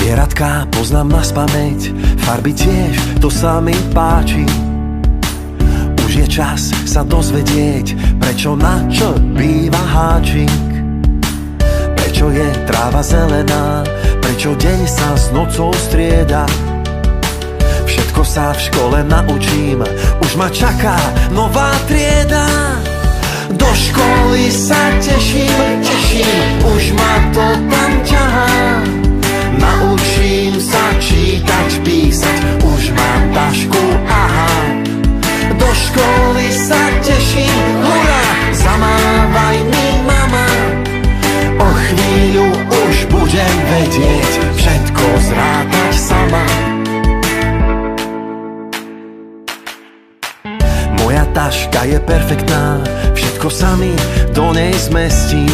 Zvieratká poznám naspamäť, farby tiež, to sa mi páči. Už je čas sa dozvedieť, prečo na čo býva háčik. Prečo je tráva zelená, prečo deň sa s nocou strieda. Všetko sa v škole naučím, už ma čaká nová trieda. Do školy sa teším, už ma to tam ťahá. Naučím sa čítať, písať, už mám tašku, aha. Do školy sa teším, hurá, zamávaj mi mama. O chvíľu už budem vedieť, všetko zrátať sama. Moja taška je perfektná, všetko sa mi do nej zmestí.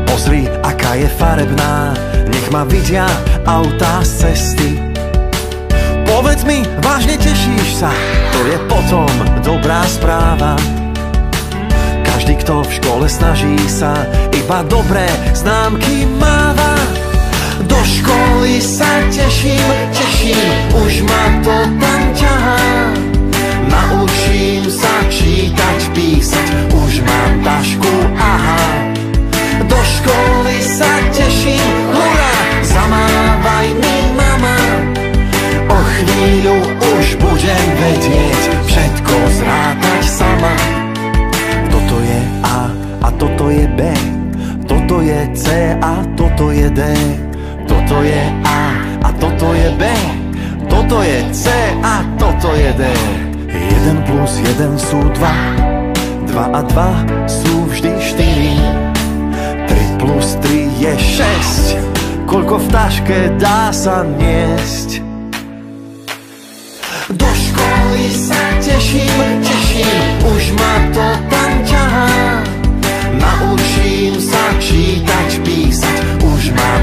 Pozri, aká je farebná, nech ma vidia autá z cesty. Povedz mi, vážne tešíš sa, to je potom dobrá správa. Každý, kto v škole snaží sa, iba dobré známky máva. Do školy sa teším, už ma to tam ťahá. Naučím sa čítať, písať, už mám tašku, aha. Do školy sa teším, hurá, zamávaj mi mama. O chvíľu už budem vedieť, všetko zrátať sama. Toto je A a toto je B, toto je C a toto je D. Toto je A a toto je B, toto je C a toto je D. 1 plus 1 sú 2, 2 a 2 sú vždy 4. 3 plus 3 je 6, koľko v taške dá sa niesť. Do školy sa teším, už ma to tam ťahá. Naučím sa čítať, písať, už mám